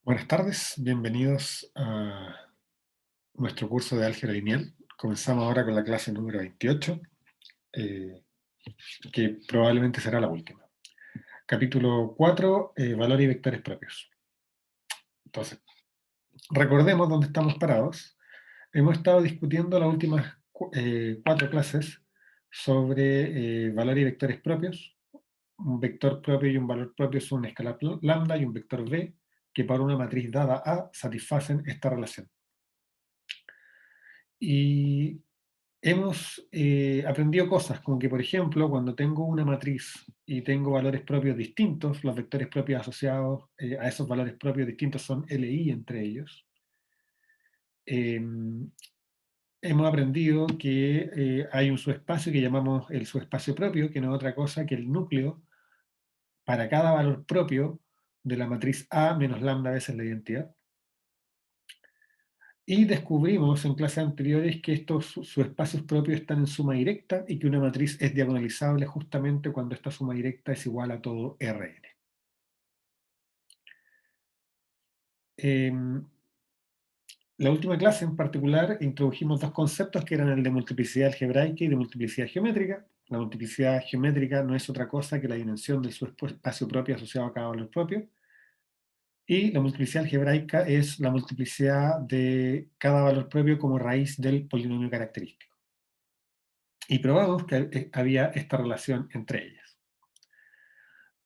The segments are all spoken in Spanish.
Buenas tardes, bienvenidos a nuestro curso de álgebra lineal. Comenzamos ahora con la clase número 28, eh, que probablemente será la última. Capítulo 4, valor y vectores propios. Entonces, recordemos dónde estamos parados. Hemos estado discutiendo las últimas 4 clases sobre valor y vectores propios. Un vector propio y un valor propio son un escalar lambda y un vector v, que para una matriz dada A satisfacen esta relación. Y hemos aprendido cosas, como que, por ejemplo, cuando tengo una matriz y tengo valores propios distintos, los vectores propios asociados a esos valores propios distintos son LI entre ellos. Hemos aprendido que hay un subespacio que llamamos el subespacio propio, que no es otra cosa que el núcleo para cada valor propio de la matriz A menos lambda veces la identidad. Y descubrimos en clases anteriores que estos subespacios propios están en suma directa y que una matriz es diagonalizable justamente cuando esta suma directa es igual a todo Rn. La última clase en particular introdujimos dos conceptos que eran el de multiplicidad algebraica y de multiplicidad geométrica. La multiplicidad geométrica no es otra cosa que la dimensión del subespacio propio asociado a cada valor propio. Y la multiplicidad algebraica es la multiplicidad de cada valor propio como raíz del polinomio característico. Y probamos que había esta relación entre ellas.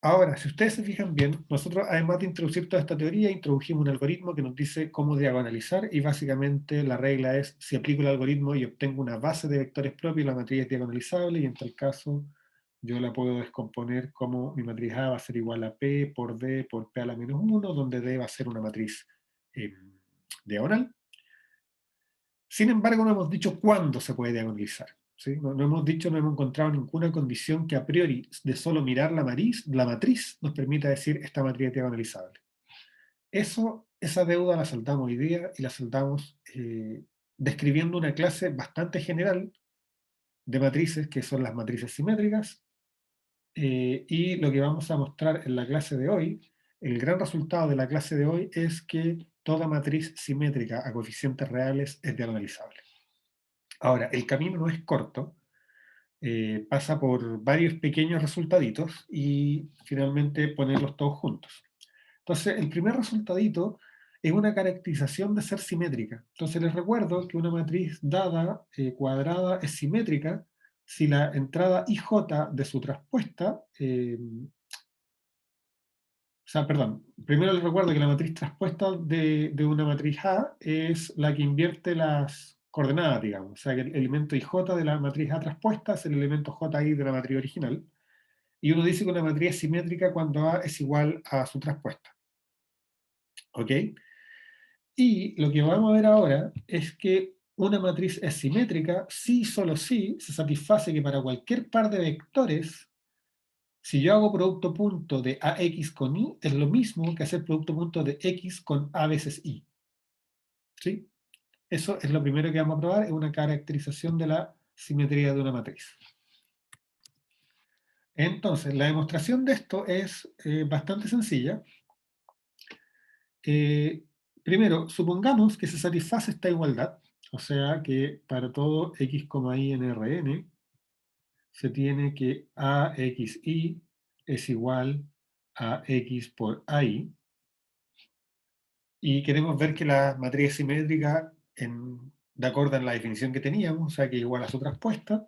Ahora, si ustedes se fijan bien, nosotros además de introducir toda esta teoría, introdujimos un algoritmo que nos dice cómo diagonalizar y básicamente la regla es, si aplico el algoritmo y obtengo una base de vectores propios, la matriz es diagonalizable y en tal caso yo la puedo descomponer como mi matriz A va a ser igual a P por D por P a la menos 1, donde D va a ser una matriz diagonal. Sin embargo, no hemos dicho cuándo se puede diagonalizar. ¿Sí? No hemos dicho, no hemos encontrado ninguna condición que a priori, de solo mirar la matriz nos permita decir esta matriz es diagonalizable. Esa deuda la saldamos hoy día y la saldamos describiendo una clase bastante general de matrices, que son las matrices simétricas, y lo que vamos a mostrar en la clase de hoy, el gran resultado de la clase de hoy es que toda matriz simétrica a coeficientes reales es diagonalizable. Ahora, el camino no es corto, pasa por varios pequeños resultaditos y finalmente ponerlos todos juntos. Entonces, el primer resultadito es una caracterización de ser simétrica. Entonces, les recuerdo que una matriz dada, cuadrada, es simétrica si la entrada IJ de su traspuesta, o sea, perdón, primero les recuerdo que la matriz traspuesta de una matriz A es la que invierte las coordenadas, digamos. O sea, que el elemento IJ de la matriz A traspuesta es el elemento JI de la matriz original. Y uno dice que una matriz es simétrica cuando A es igual a su traspuesta. ¿Ok? Y lo que vamos a ver ahora es que una matriz es simétrica si solo si se satisface que para cualquier par de vectores, si yo hago producto punto de AX con Y, es lo mismo que hacer producto punto de X con A veces Y. ¿Sí? Eso es lo primero que vamos a probar, es una caracterización de la simetría de una matriz. Entonces, la demostración de esto es bastante sencilla. Primero, supongamos que se satisface esta igualdad, o sea que para todo x, y en Rn, se tiene que AXI es igual a X por AI, y queremos ver que la matriz es simétrica de acuerdo a la definición que teníamos, o sea que es igual a su traspuesta,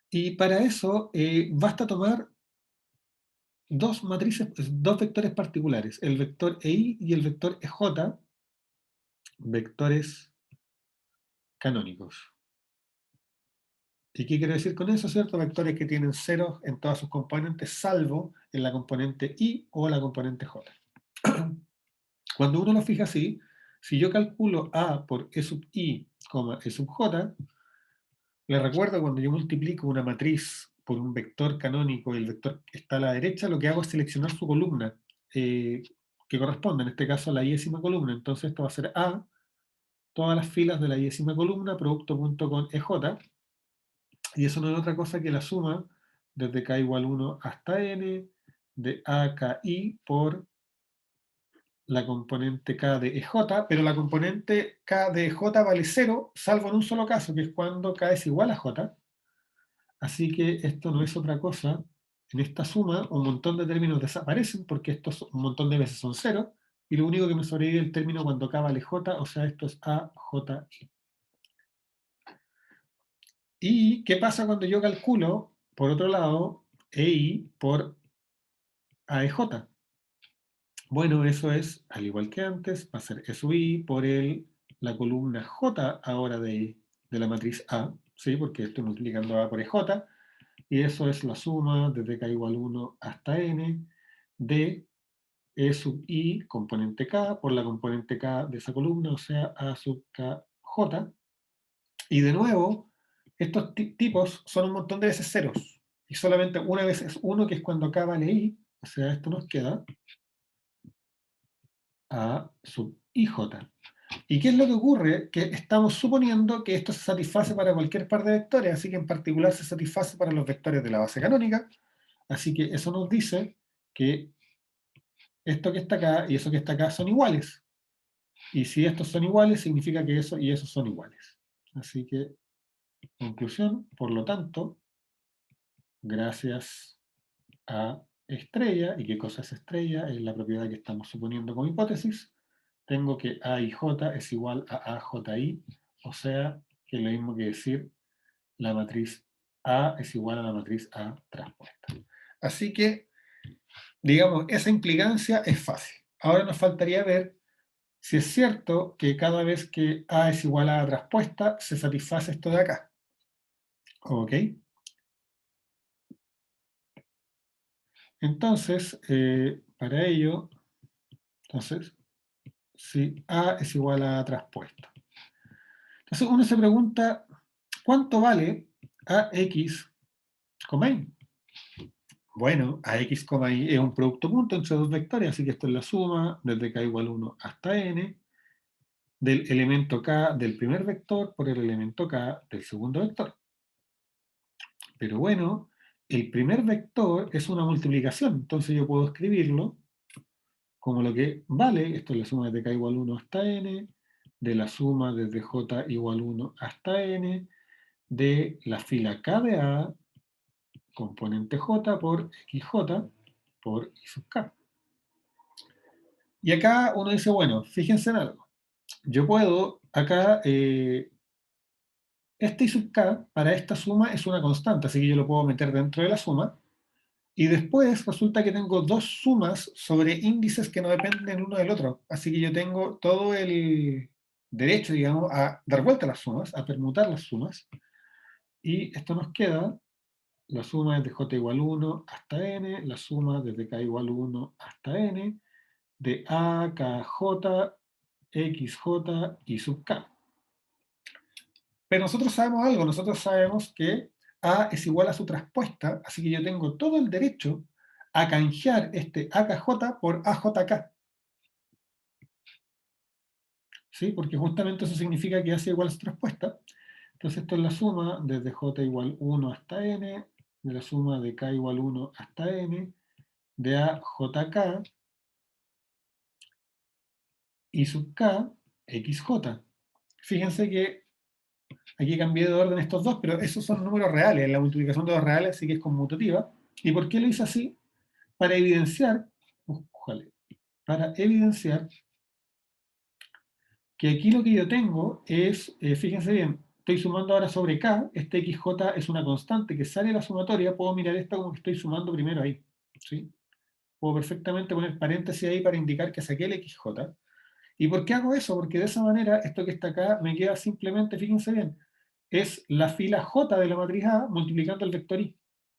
y para eso basta tomar dos matrices, dos vectores particulares, el vector EI y el vector EJ, vectores canónicos. ¿Y qué quiero decir con eso, cierto? Vectores que tienen ceros en todas sus componentes, salvo en la componente I o la componente J. Cuando uno lo fija así, si yo calculo A por E sub I, E sub J, les recuerdo cuando yo multiplico una matriz por un vector canónico y el vector está a la derecha, lo que hago es seleccionar su columna, que corresponde, en este caso, a la i-ésima columna. Entonces esto va a ser A, todas las filas de la i-ésima columna, producto punto con EJ, y eso no es otra cosa que la suma desde k igual 1 hasta n de AKI por la componente K de EJ, pero la componente K de EJ vale 0, salvo en un solo caso, que es cuando K es igual a J. Así que esto no es otra cosa. En esta suma, un montón de términos desaparecen porque estos un montón de veces son 0, y lo único que me sobrevive es el término cuando K vale J, o sea, esto es AJI. ¿Y qué pasa cuando yo calculo, por otro lado, EI por AEJ? Bueno, eso es, al igual que antes, va a ser SUI por la columna J ahora de la matriz A, ¿sí? Porque estoy multiplicando A por EJ, y eso es la suma desde K igual 1 hasta N de E sub I componente K por la componente K de esa columna, o sea, A sub KJ. Y de nuevo, estos tipos son un montón de veces ceros, y solamente una vez es 1, que es cuando K vale I, o sea, esto nos queda A sub IJ. ¿Y qué es lo que ocurre? Que estamos suponiendo que esto se satisface para cualquier par de vectores, así que en particular se satisface para los vectores de la base canónica, así que eso nos dice que esto que está acá y eso que está acá son iguales. Y si estos son iguales, significa que eso y esos son iguales. Así que, conclusión, por lo tanto, gracias a estrella, ¿y qué cosa es estrella? Es la propiedad que estamos suponiendo como hipótesis, tengo que A y J es igual a AJI, o sea, que es lo mismo que decir la matriz A es igual a la matriz A transpuesta. Así que, digamos, esa implicancia es fácil. Ahora nos faltaría ver si es cierto que cada vez que A es igual a A transpuesta, se satisface esto de acá. ¿Ok? Entonces, para ello, entonces, si A es igual a A transpuesta. Entonces uno se pregunta, ¿cuánto vale AX, y? Bueno, AX, y es un producto punto entre dos vectores, así que esto es la suma desde K igual 1 hasta N del elemento K del primer vector por el elemento K del segundo vector. Pero bueno, el primer vector es una multiplicación, entonces yo puedo escribirlo como lo que vale, esto es la suma desde K igual 1 hasta N, de la suma desde J igual 1 hasta N, de la fila K de A, componente J por XJ por I sub K. Y acá uno dice, bueno, fíjense en algo. Yo puedo, acá, este I sub K para esta suma es una constante, así que yo lo puedo meter dentro de la suma. Y después resulta que tengo dos sumas sobre índices que no dependen uno del otro. Así que yo tengo todo el derecho, digamos, a dar vuelta a las sumas, a permutar las sumas. Y esto nos queda la suma desde j igual 1 hasta n, la suma desde k igual 1 hasta n, de a, k, j, x, j y sub k. Pero nosotros sabemos algo, nosotros sabemos que A es igual a su traspuesta, así que yo tengo todo el derecho a canjear este AKJ por AJK. ¿Sí? Porque justamente eso significa que A es igual a su traspuesta. Entonces esto es la suma desde J igual 1 hasta N, de la suma de K igual 1 hasta N, de AJK y sub K, XJ. Fíjense que aquí cambié de orden estos dos, pero esos son números reales. La multiplicación de dos reales sí que es conmutativa. ¿Y por qué lo hice así? Para evidenciar, para evidenciar que aquí lo que yo tengo es, fíjense bien, estoy sumando ahora sobre K, este XJ es una constante que sale de la sumatoria, puedo mirar esta como que estoy sumando primero ahí. ¿Sí? Puedo perfectamente poner paréntesis ahí para indicar que saqué el XJ. ¿Y por qué hago eso? Porque de esa manera, esto que está acá me queda simplemente, fíjense bien, es la fila J de la matriz A multiplicando el vector I.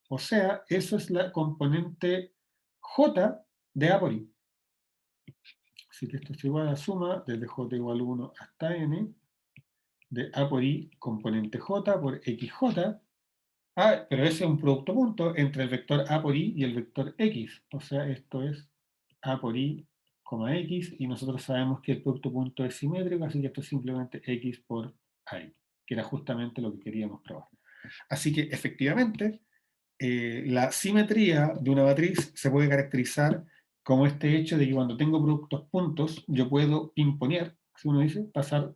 O sea, eso es la componente J de A por I. Así que esto es igual a la suma desde J igual 1 hasta N de A por I componente J por XJ. Ah, pero ese es un producto punto entre el vector A por I y el vector X. O sea, esto es A por I, X, y nosotros sabemos que el producto punto es simétrico, así que esto es simplemente X por I, que era justamente lo que queríamos probar. Así que efectivamente, la simetría de una matriz se puede caracterizar como este hecho de que cuando tengo productos puntos, yo puedo pimponear, si uno dice, pasar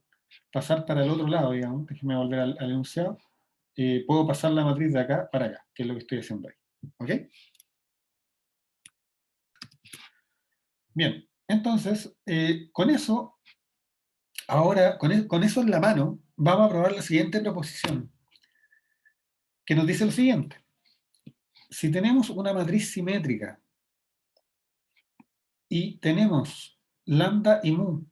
para el otro lado, digamos, déjeme volver al enunciado, puedo pasar la matriz de acá para acá, que es lo que estoy haciendo ahí. ¿Ok? Bien, entonces, con eso, ahora, con eso en la mano, vamos a probar la siguiente proposición, que nos dice lo siguiente. Si tenemos una matriz simétrica y tenemos lambda y mu,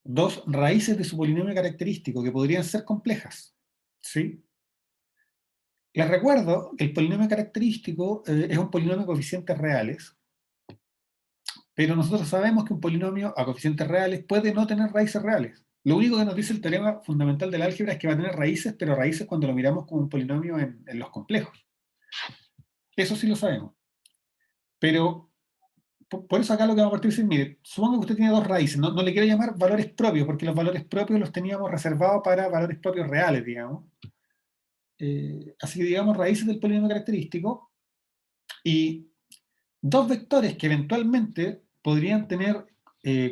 dos raíces de su polinomio característico que podrían ser complejas, ¿sí? Les recuerdo que el polinomio característico es un polinomio de coeficientes reales, pero nosotros sabemos que un polinomio a coeficientes reales puede no tener raíces reales. Lo único que nos dice el teorema fundamental del álgebra es que va a tener raíces, pero raíces cuando lo miramos como un polinomio en los complejos. Eso sí lo sabemos. Pero por eso acá lo que vamos a partir es decir, mire, supongo que usted tiene dos raíces, no le quiero llamar valores propios, porque los valores propios los teníamos reservados para valores propios reales, digamos. Así que digamos raíces del polinomio característico y dos vectores que eventualmente podrían tener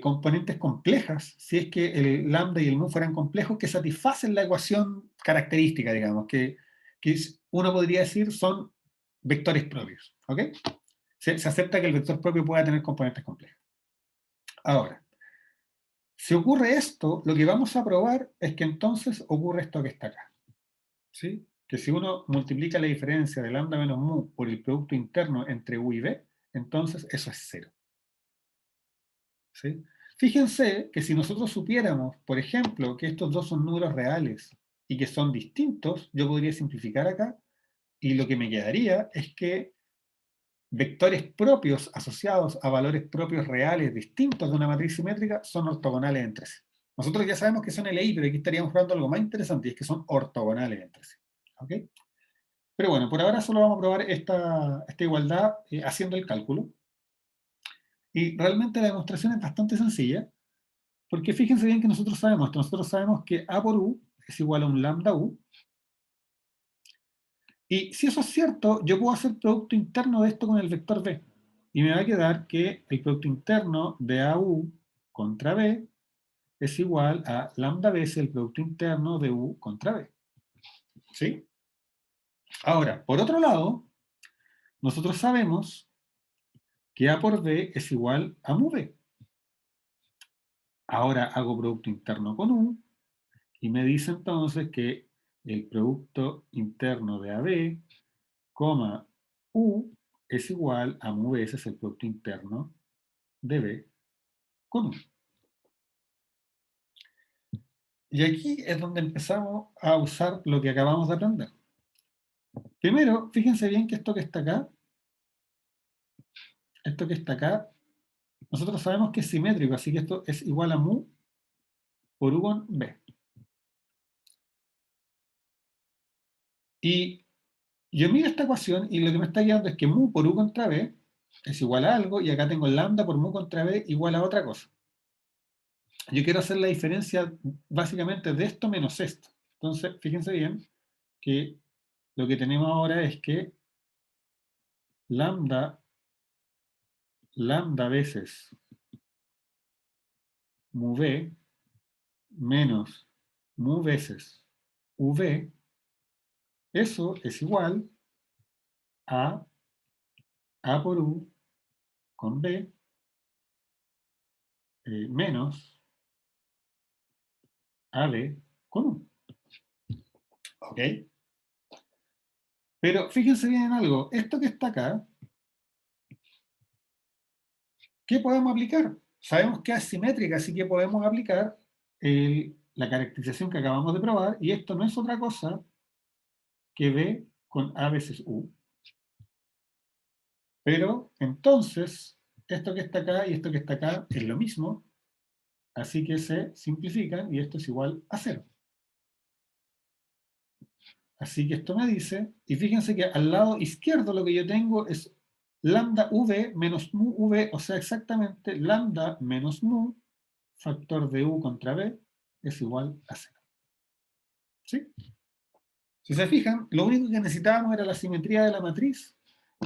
componentes complejas, si es que el lambda y el mu fueran complejos, que satisfacen la ecuación característica, digamos, que uno podría decir son vectores propios. ¿Ok? Se acepta que el vector propio pueda tener componentes complejos. Ahora, si ocurre esto, lo que vamos a probar es que entonces ocurre esto que está acá. ¿Sí? Que si uno multiplica la diferencia de lambda menos mu por el producto interno entre u y b, entonces eso es cero. ¿Sí? Fíjense que si nosotros supiéramos, por ejemplo, que estos dos son números reales y que son distintos, yo podría simplificar acá y lo que me quedaría es que vectores propios asociados a valores propios reales distintos de una matriz simétrica son ortogonales entre sí. Nosotros ya sabemos que son LI, pero aquí estaríamos probando algo más interesante y es que son ortogonales entre sí. ¿Ok? Pero bueno, por ahora solo vamos a probar esta igualdad haciendo el cálculo. Y realmente la demostración es bastante sencilla, porque fíjense bien que nosotros sabemos esto. Nosotros sabemos que A por U es igual a un lambda U. Y si eso es cierto, yo puedo hacer producto interno de esto con el vector B. Y me va a quedar que el producto interno de AU contra B es igual a lambda veces el producto interno de U contra B. ¿Sí? Ahora, por otro lado, nosotros sabemos que A por B es igual a mu B. Ahora hago producto interno con U y me dice entonces que el producto interno de AB, U es igual a mu veces el producto interno de B con U. Y aquí es donde empezamos a usar lo que acabamos de aprender. Primero, fíjense bien que esto que está acá, nosotros sabemos que es simétrico, así que esto es igual a mu por U con B. Y yo miro esta ecuación y lo que me está guiando es que mu por U contra B es igual a algo, y acá tengo lambda por mu contra B igual a otra cosa. Yo quiero hacer la diferencia básicamente de esto menos esto. Entonces, fíjense bien que lo que tenemos ahora es que lambda veces mu b menos mu veces uv, eso es igual a a por u con b menos ab con u. ¿Ok? Pero fíjense bien en algo. Esto que está acá, ¿qué podemos aplicar? Sabemos que es simétrica, así que podemos aplicar la caracterización que acabamos de probar, y esto no es otra cosa que b con a veces u. Pero entonces, esto que está acá y esto que está acá es lo mismo, así que se simplifican y esto es igual a 0. Así que esto me dice, y fíjense que al lado izquierdo lo que yo tengo es lambda v menos mu v, o sea, exactamente lambda menos mu, factor de u contra b, es igual a 0. ¿Sí? Si se fijan, lo único que necesitábamos era la simetría de la matriz,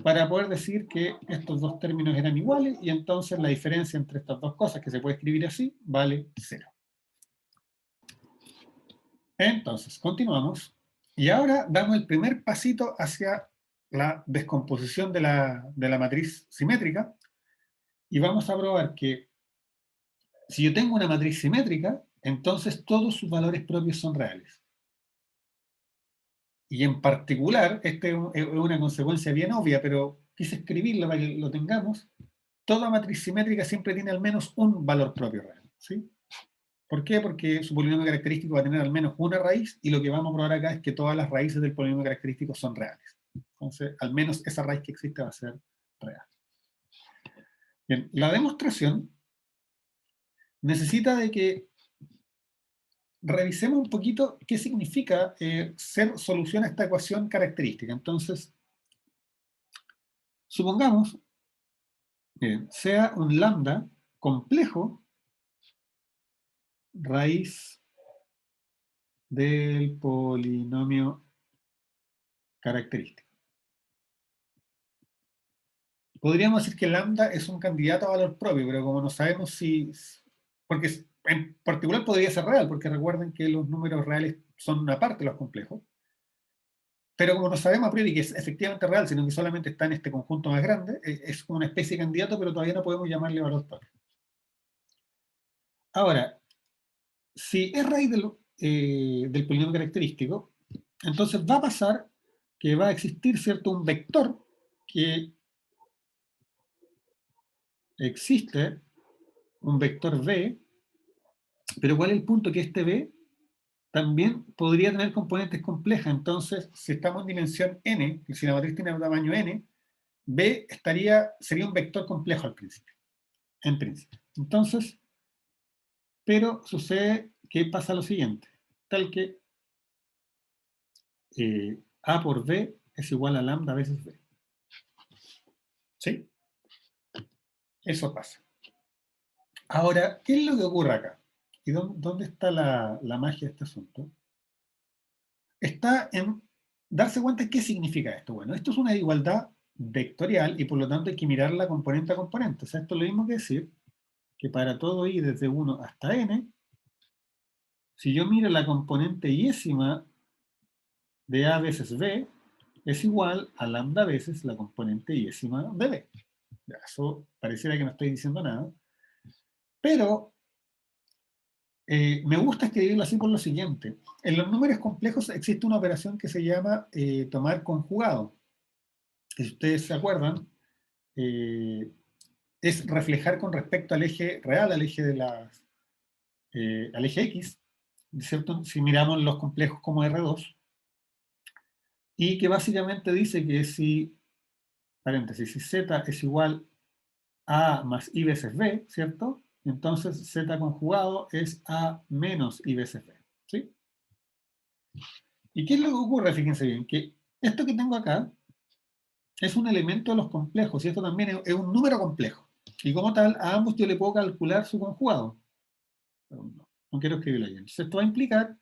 para poder decir que estos dos términos eran iguales y entonces la diferencia entre estas dos cosas, que se puede escribir así, vale 0. Entonces, continuamos. Y ahora damos el primer pasito hacia la descomposición de la matriz simétrica y vamos a probar que si yo tengo una matriz simétrica, entonces todos sus valores propios son reales. Y en particular, esta es una consecuencia bien obvia, pero quise escribirla para que lo tengamos. Toda matriz simétrica siempre tiene al menos un valor propio real. ¿Sí? ¿Por qué? Porque su polinomio característico va a tener al menos una raíz y lo que vamos a probar acá es que todas las raíces del polinomio característico son reales. Entonces, al menos esa raíz que existe va a ser real. Bien, la demostración necesita de que revisemos un poquito qué significa ser solución a esta ecuación característica. Entonces, supongamos que sea un lambda complejo raíz del polinomio característico. Podríamos decir que lambda es un candidato a valor propio, pero como no sabemos si... Porque en particular podría ser real, porque recuerden que los números reales son una parte de los complejos. Pero como no sabemos a priori que es efectivamente real, sino que solamente está en este conjunto más grande, es una especie de candidato, pero todavía no podemos llamarle valor propio. Ahora, si es raíz del polinomio característico, entonces va a pasar que va a existir, ¿cierto?, un vector que existe, un vector v, pero ¿cuál es el punto? Que este v también podría tener componentes complejas. Entonces, si estamos en dimensión n, y si la matriz tiene tamaño n, b sería un vector complejo al principio, en principio. Entonces, pero sucede que pasa lo siguiente, tal que a por b es igual a lambda veces b. ¿Sí? Eso pasa. Ahora, ¿qué es lo que ocurre acá? ¿Y dónde está la magia de este asunto? Está en darse cuenta de qué significa esto. Bueno, esto es una igualdad vectorial y por lo tanto hay que mirarla componente a componente. O sea, esto es lo mismo que decir que para todo i desde 1 hasta n, si yo miro la componente yésima de a veces b, es igual a lambda veces la componente yésima de b. Ya, eso pareciera que no estoy diciendo nada, pero me gusta escribirlo así por lo siguiente. En los números complejos existe una operación que se llama tomar conjugado, que si ustedes se acuerdan, es reflejar con respecto al eje real, al eje X, ¿cierto? Si miramos los complejos como R2, y que básicamente dice que si, paréntesis, si Z es igual a más I veces B, ¿cierto? Entonces Z conjugado es A menos I veces B, ¿sí? ¿Y qué es lo que ocurre? Fíjense bien, que esto que tengo acá es un elemento de los complejos, y esto también es un número complejo. Y como tal, a ambos yo le puedo calcular su conjugado. Pero no quiero escribirlo ahí. Entonces esto va a implicar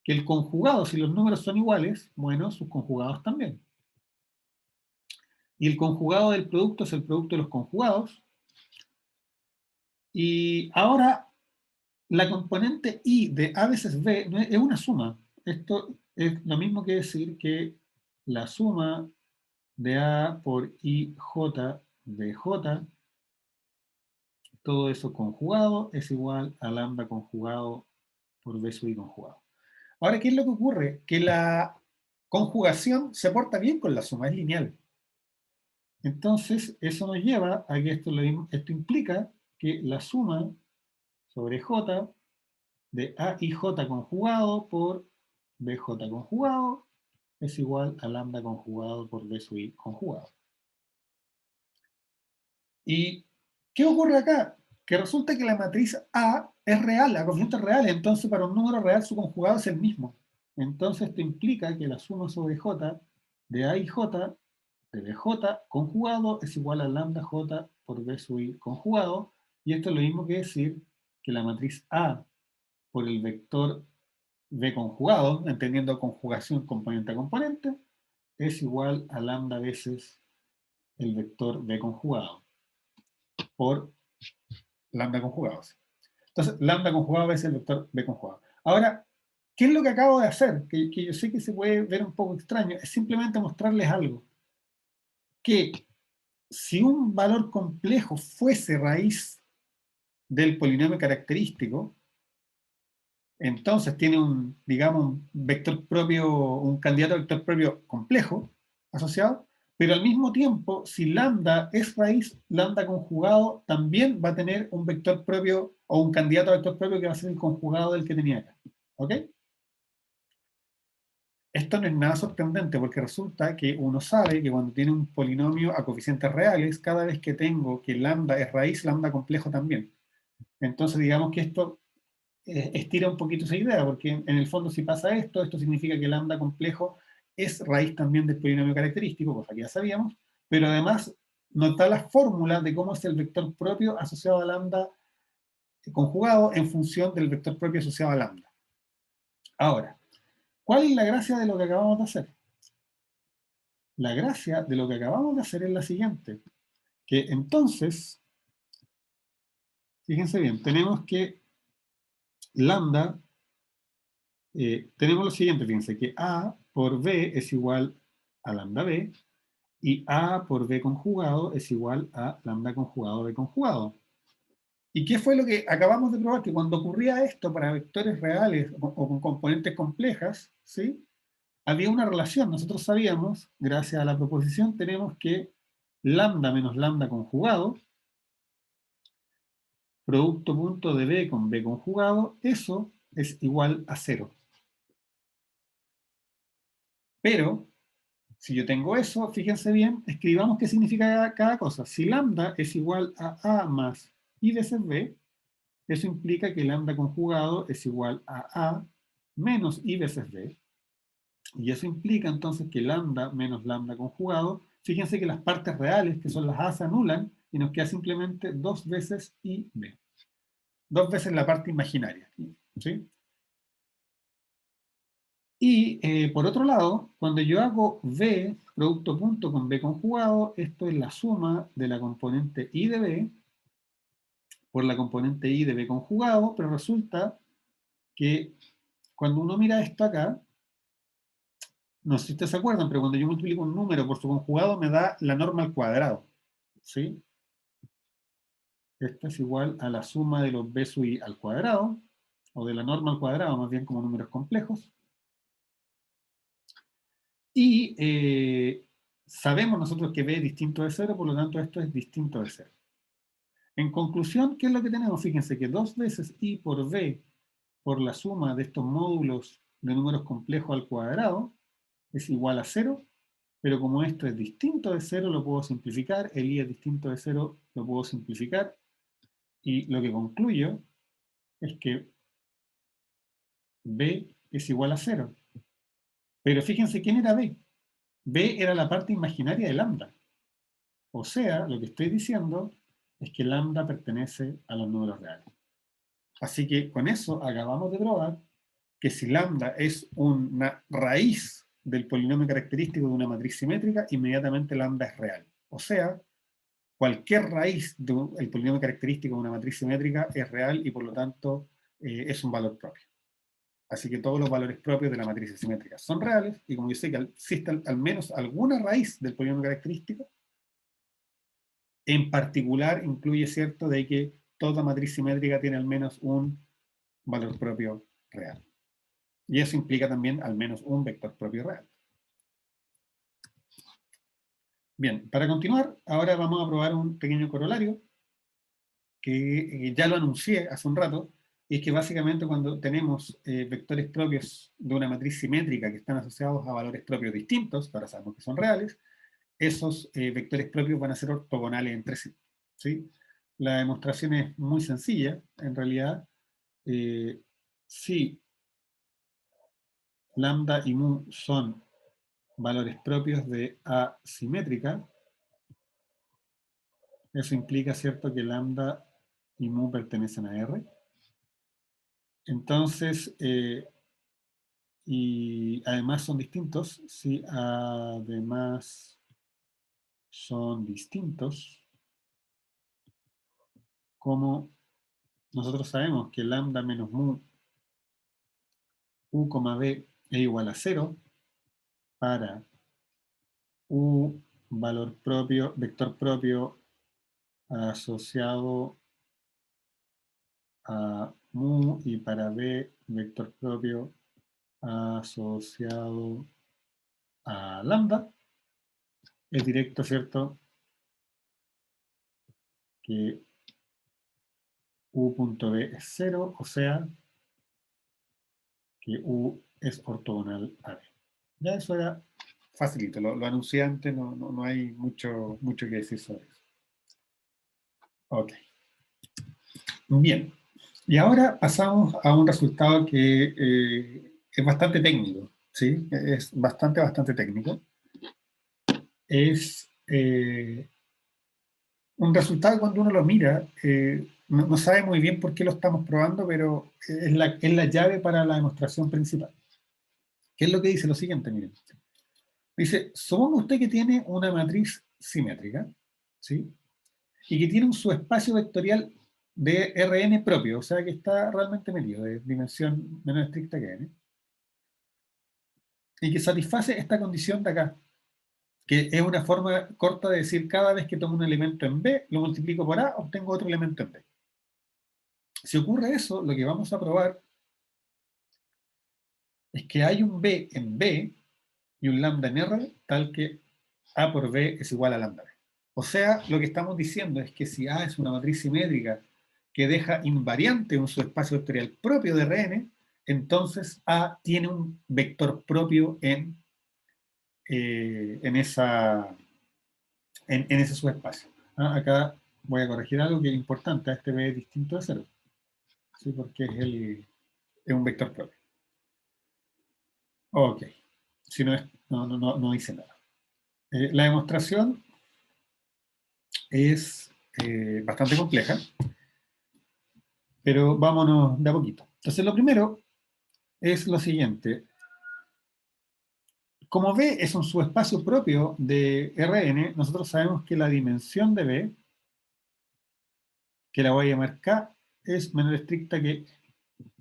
que el conjugado, si los números son iguales, bueno, sus conjugados también. Y el conjugado del producto es el producto de los conjugados. Y ahora, la componente i de a veces b es una suma. Esto es lo mismo que decir que la suma de a por ij de j, todo eso conjugado, es igual a lambda conjugado por b sub i conjugado. Ahora, ¿qué es lo que ocurre? Que la conjugación se porta bien con la suma, es lineal. Entonces, eso nos lleva a que esto implica que la suma sobre j de a y j conjugado por bj conjugado es igual a lambda conjugado por b sub i conjugado. ¿Y qué ocurre acá? Que resulta que la matriz A es real, la coeficiente es real, entonces para un número real su conjugado es el mismo. Entonces esto implica que la suma sobre j de a y j de bj conjugado es igual a lambda j por b sub i conjugado, y esto es lo mismo que decir que la matriz A por el vector b conjugado, entendiendo conjugación componente a componente, es igual a lambda veces el vector B conjugado por lambda conjugado. ¿Sí? Entonces, lambda conjugado es el vector B conjugado. Ahora, ¿qué es lo que acabo de hacer? Que yo sé que se puede ver un poco extraño. Es simplemente mostrarles algo. Que si un valor complejo fuese raíz del polinomio característico, entonces tiene un, digamos, un vector propio, un candidato a vector propio complejo asociado, pero al mismo tiempo, si lambda es raíz, lambda conjugado también va a tener un vector propio o un candidato a vector propio que va a ser el conjugado del que tenía acá. ¿Ok? Esto no es nada sorprendente porque resulta que uno sabe que cuando tiene un polinomio a coeficientes reales, cada vez que tengo que lambda es raíz, lambda complejo también. Entonces digamos que esto estira un poquito esa idea, porque en el fondo si pasa esto, esto significa que lambda complejo es raíz también del polinomio característico, cosa que ya sabíamos, pero además nos da la fórmula de cómo es el vector propio asociado a lambda conjugado en función del vector propio asociado a lambda. Ahora, ¿cuál es la gracia de lo que acabamos de hacer? La gracia de lo que acabamos de hacer es la siguiente, que entonces, fíjense bien, tenemos que lambda, tenemos lo siguiente, fíjense, que A por B es igual a lambda B, y A por B conjugado es igual a lambda conjugado B conjugado. ¿Y qué fue lo que acabamos de probar? Que cuando ocurría esto para vectores reales o con componentes complejas, ¿sí? Había una relación. Nosotros sabíamos, gracias a la proposición, tenemos que lambda menos lambda conjugado, producto punto de B con B conjugado, eso es igual a 0. Pero, si yo tengo eso, fíjense bien, escribamos qué significa cada cosa. Si lambda es igual a más I veces B, eso implica que lambda conjugado es igual a menos I veces B. Y eso implica entonces que lambda menos lambda conjugado, fíjense que las partes reales, que son las A, se anulan y nos queda simplemente 2 veces IB. 2 veces la parte imaginaria. ¿Sí? Y por otro lado, cuando yo hago B, producto punto con B conjugado, esto es la suma de la componente I de B por la componente I de B conjugado, pero resulta que cuando uno mira esto acá, no sé si ustedes se acuerdan, pero cuando yo multiplico un número por su conjugado me da la norma al cuadrado. ¿Sí? Esta es igual a la suma de los B sub I al cuadrado, o de la norma al cuadrado, más bien como números complejos. Y sabemos nosotros que B es distinto de 0, por lo tanto esto es distinto de 0. En conclusión, ¿qué es lo que tenemos? Fíjense que 2 veces I por B por la suma de estos módulos de números complejos al cuadrado es igual a 0, pero como esto es distinto de 0, lo puedo simplificar, el I es distinto de 0, lo puedo simplificar, y lo que concluyo es que B es igual a 0. Pero fíjense quién era B. B era la parte imaginaria de lambda. O sea, lo que estoy diciendo es que lambda pertenece a los números reales. Así que con eso acabamos de probar que si lambda es una raíz del polinomio característico de una matriz simétrica, inmediatamente lambda es real. O sea, cualquier raíz del polinomio característico de una matriz simétrica es real y por lo tanto es un valor propio. Así que todos los valores propios de la matriz simétrica son reales, y como yo sé que existe al menos alguna raíz del polinomio característico, en particular incluye cierto de que toda matriz simétrica tiene al menos un valor propio real. Y eso implica también al menos un vector propio real. Bien, para continuar, ahora vamos a probar un pequeño corolario que ya lo anuncié hace un rato, y es que básicamente cuando tenemos vectores propios de una matriz simétrica que están asociados a valores propios distintos, ahora sabemos que son reales, esos vectores propios van a ser ortogonales entre sí. ¿Sí? La demostración es muy sencilla, en realidad. Si lambda y mu son valores propios de A simétrica, eso implica, ¿cierto?, que lambda y mu pertenecen a R. Entonces, y además son distintos, si además son distintos, como nosotros sabemos que lambda menos mu u, b es igual a 0 para u valor propio, vector propio asociado a mu y para b vector propio asociado a lambda, es directo, ¿cierto? Que u.b es 0, o sea, que u es ortogonal a b. Ya eso era facilito, lo anuncié antes, no hay mucho que decir sobre eso. Ok. Bien. Y ahora pasamos a un resultado que es bastante técnico, ¿sí? Es bastante técnico. Es un resultado que cuando uno lo mira, no sabe muy bien por qué lo estamos probando, pero es la llave para la demostración principal. ¿Qué es lo que dice? Lo siguiente, miren. Dice, suponga usted que tiene una matriz simétrica, ¿sí? Y que tiene un subespacio vectorial de Rn propio, o sea que está realmente medido, de dimensión menos estricta que n, y que satisface esta condición de acá, que es una forma corta de decir cada vez que tomo un elemento en B, lo multiplico por A, obtengo otro elemento en B. Si ocurre eso, lo que vamos a probar es que hay un B en B y un lambda en R, tal que A por B es igual a lambda B. O sea, lo que estamos diciendo es que si A es una matriz simétrica que deja invariante un subespacio vectorial propio de Rn, entonces A tiene un vector propio en ese subespacio. Acá voy a corregir algo que es importante, a este B es distinto de 0, ¿sí? Porque es un vector propio. Ok, si no, no dice nada. La demostración es bastante compleja, pero vámonos de a poquito. Entonces, lo primero es lo siguiente. Como B es un subespacio propio de Rn, nosotros sabemos que la dimensión de B, que la voy a llamar K, es menor estricta que,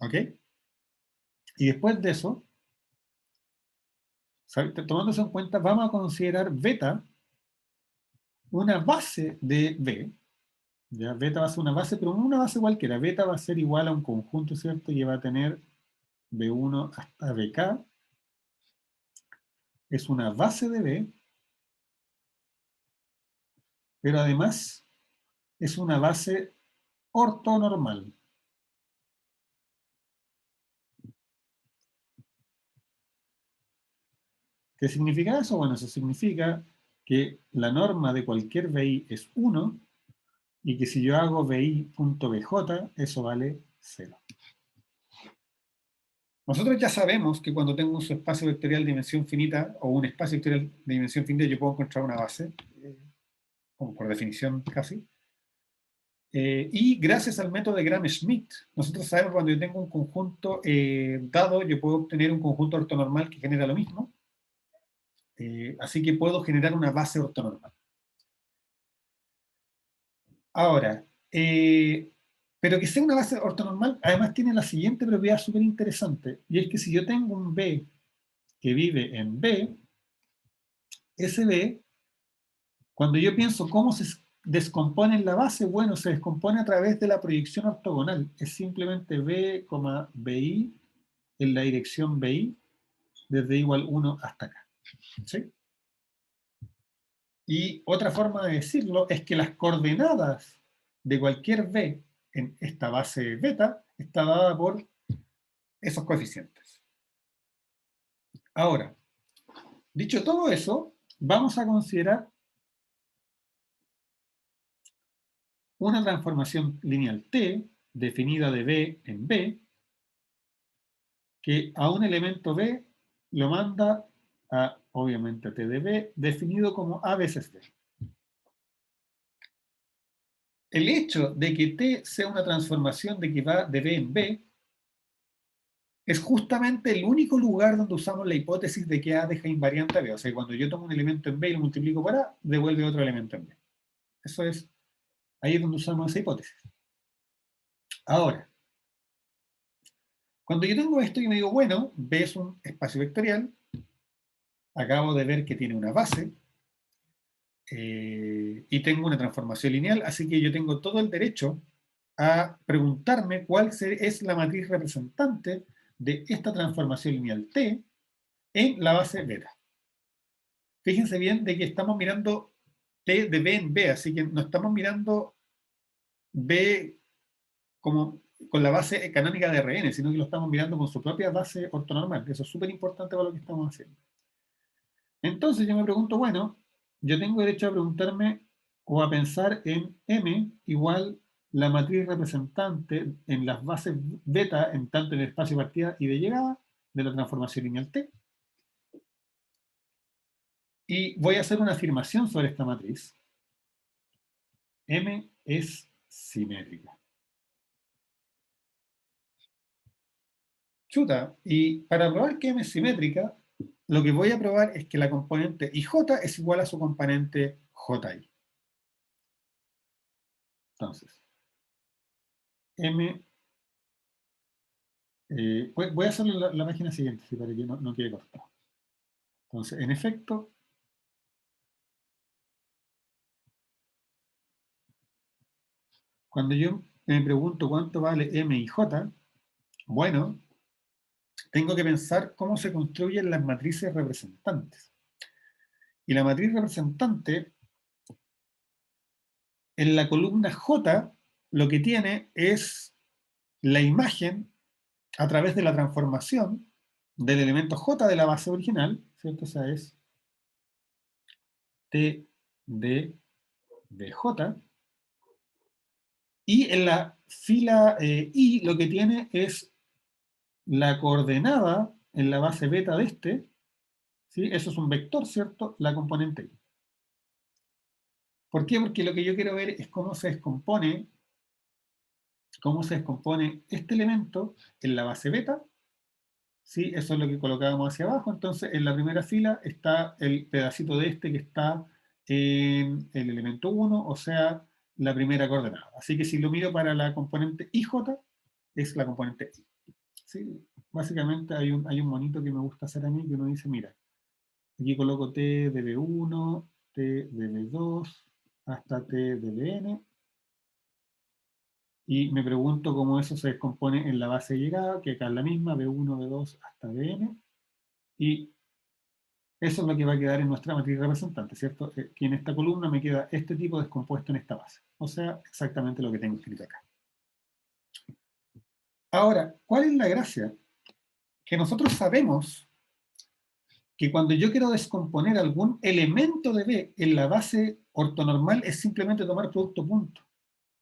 ¿ok? Y después de eso, tomando eso en cuenta, vamos a considerar beta una base de B. Ya, beta va a ser una base, pero no una base cualquiera. Beta va a ser igual a un conjunto, ¿cierto? Que va a tener B1 hasta BK. Es una base de B, pero además es una base ortonormal. ¿Qué significa eso? Bueno, eso significa que la norma de cualquier BI es 1 y que si yo hago BI.bj, eso vale 0. Nosotros ya sabemos que cuando tengo un subespacio vectorial de dimensión finita o un espacio vectorial de dimensión finita, yo puedo encontrar una base, como por definición casi. Y gracias al método de Gram-Schmidt, nosotros sabemos que cuando yo tengo un conjunto dado, yo puedo obtener un conjunto ortonormal que genera lo mismo. Así que puedo generar una base ortonormal. Ahora, pero que sea una base ortonormal, además tiene la siguiente propiedad súper interesante, y es que si yo tengo un B que vive en B, ese B, cuando yo pienso cómo se descompone en la base, bueno, se descompone a través de la proyección ortogonal. Es simplemente B, BI en la dirección BI desde igual 1 hasta acá. ¿Sí? Y otra forma de decirlo es que las coordenadas de cualquier B en esta base beta está dada por esos coeficientes. Ahora, dicho todo eso, vamos a considerar una transformación lineal T definida de B en B que a un elemento B lo manda a, obviamente, T de B definido como A veces B. El hecho de que T sea una transformación de que va de B en B es justamente el único lugar donde usamos la hipótesis de que A deja invariante a B. O sea, cuando yo tomo un elemento en B y lo multiplico por A, devuelve otro elemento en B. Eso es, ahí es donde usamos esa hipótesis. Ahora, cuando yo tengo esto y me digo, bueno, B es un espacio vectorial, acabo de ver que tiene una base, y tengo una transformación lineal, así que yo tengo todo el derecho a preguntarme cuál es la matriz representante de esta transformación lineal T en la base beta. Fíjense bien de que estamos mirando T de B en B, así que no estamos mirando B como con la base canónica de Rn, sino que lo estamos mirando con su propia base ortonormal. Eso es súper importante para lo que estamos haciendo. Entonces yo me pregunto, bueno, yo tengo derecho a preguntarme o a pensar en M igual la matriz representante en las bases beta, en tanto en el espacio de partida y de llegada de la transformación lineal T. Y voy a hacer una afirmación sobre esta matriz. M es simétrica. Chuta, y para probar que M es simétrica, lo que voy a probar es que la componente IJ es igual a su componente JI. Entonces, M, voy a hacer la página siguiente, ¿sí? Para que no quede cortado. Entonces, en efecto, cuando yo me pregunto cuánto vale M y J, bueno, tengo que pensar cómo se construyen las matrices representantes. Y la matriz representante, en la columna J, lo que tiene es la imagen a través de la transformación del elemento J de la base original, ¿cierto? O sea, es T de J. Y en la fila I lo que tiene es la coordenada en la base beta de este, ¿sí? Eso es un vector, ¿cierto? La componente I. ¿Por qué? Porque lo que yo quiero ver es cómo se descompone este elemento en la base beta, ¿sí? Eso es lo que colocábamos hacia abajo. Entonces, en la primera fila está el pedacito de este que está en el elemento 1, o sea, la primera coordenada. Así que si lo miro para la componente IJ, es la componente I. ¿Sí? Básicamente hay un monito que me gusta hacer a mí que uno dice, mira, aquí coloco T de B1, T de B2, hasta T de Bn, y me pregunto cómo eso se descompone en la base de llegada, que acá es la misma, B1, B2 hasta Bn, y eso es lo que va a quedar en nuestra matriz representante, ¿cierto? Que en esta columna me queda este tipo descompuesto en esta base. O sea, exactamente lo que tengo escrito acá. Ahora, ¿cuál es la gracia? Que nosotros sabemos que cuando yo quiero descomponer algún elemento de B en la base ortonormal es simplemente tomar producto punto.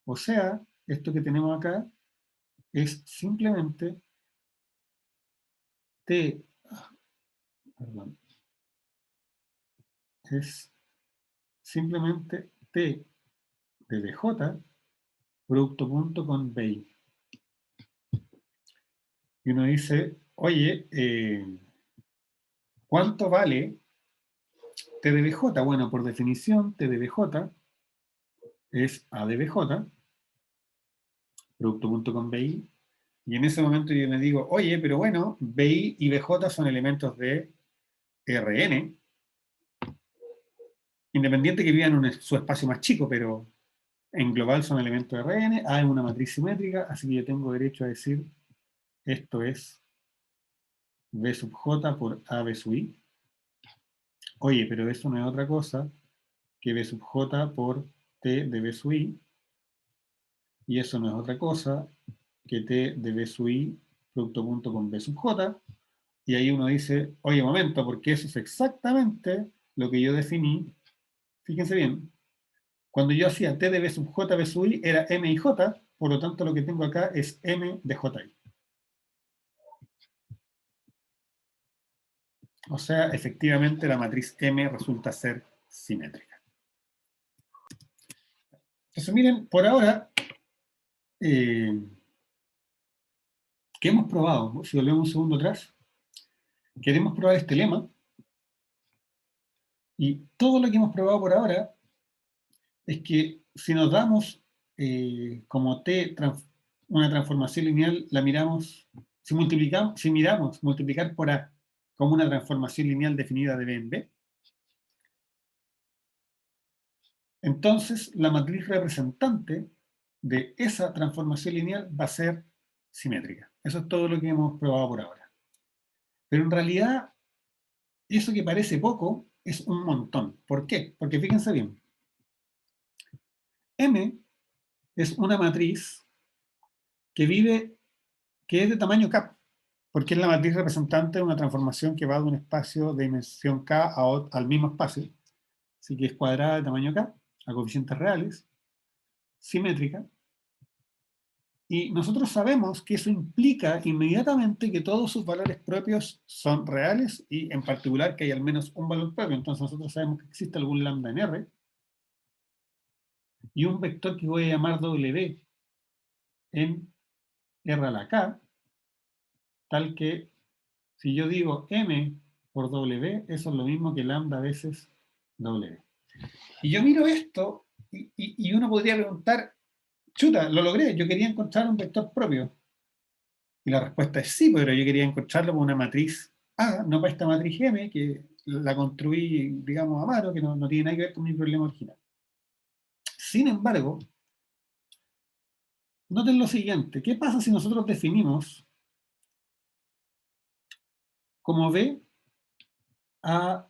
O sea, esto que tenemos acá es simplemente T, perdón, es simplemente T de BJ, producto punto con BI. Y uno dice, oye, ¿cuánto vale T de BJ? Bueno, por definición, T de BJ es A de BJ, producto punto con BI. Y en ese momento yo me digo, oye, pero bueno, BI y BJ son elementos de Rn, independiente que vivan en su espacio más chico, pero en global son elementos de Rn, A es una matriz simétrica, así que yo tengo derecho a decir esto es B sub J por A B sub I. Oye, pero eso no es otra cosa que B sub J por T de B sub I, y eso no es otra cosa que T de B sub I producto punto con B sub J, y ahí uno dice, oye, momento, porque eso es exactamente lo que yo definí. Fíjense bien, cuando yo hacía T de B sub J B sub I era M y J, por lo tanto lo que tengo acá es M de JI. O sea, efectivamente la matriz M resulta ser simétrica. Entonces miren, por ahora, eh, ¿Qué hemos probado? Si volvemos un segundo atrás, queremos probar este lema, y todo lo que hemos probado por ahora es que si nos damos como una transformación lineal, la miramos, si miramos multiplicar por A como una transformación lineal definida de B en B, entonces la matriz representante de esa transformación lineal va a ser simétrica. Eso es todo lo que hemos probado por ahora. Pero en realidad, eso que parece poco es un montón. ¿Por qué? Porque fíjense bien. M es una matriz que es de tamaño K, porque es la matriz representante de una transformación que va de un espacio de dimensión K al mismo espacio. Así que es cuadrada de tamaño K, a coeficientes reales, simétrica. Y nosotros sabemos que eso implica inmediatamente que todos sus valores propios son reales y en particular que hay al menos un valor propio. Entonces nosotros sabemos que existe algún lambda en R y un vector que voy a llamar W en R a la K, tal que si yo digo M por W, eso es lo mismo que lambda veces W. Y yo miro esto y uno podría preguntar, chuta, lo logré, yo quería encontrar un vector propio. Y la respuesta es sí, pero yo quería encontrarlo con una matriz A, no para esta matriz M, que la construí, digamos, a mano, que no tiene nada que ver con mi problema original. Sin embargo, noten lo siguiente, ¿qué pasa si nosotros definimos como B a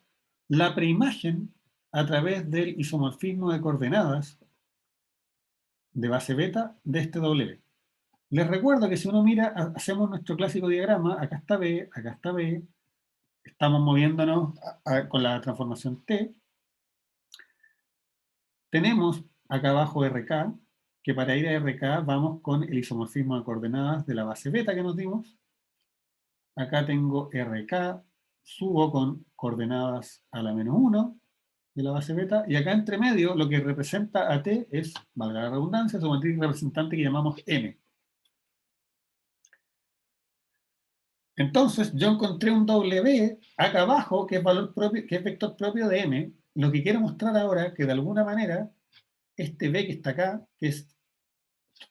la preimagen a través del isomorfismo de coordenadas de base beta de este W? Les recuerdo que si uno mira, hacemos nuestro clásico diagrama, acá está B, acá está B, estamos moviéndonos con la transformación T. Tenemos acá abajo RK, que para ir a RK vamos con el isomorfismo de coordenadas de la base beta que nos dimos. Acá tengo RK, subo con coordenadas a la menos 1 de la base beta, y acá entre medio lo que representa a T es, valga la redundancia, su matriz representante que llamamos M. Entonces, yo encontré un W acá abajo, que es valor propio, que es vector propio de M. Lo que quiero mostrar ahora es que de alguna manera, este B que está acá, que es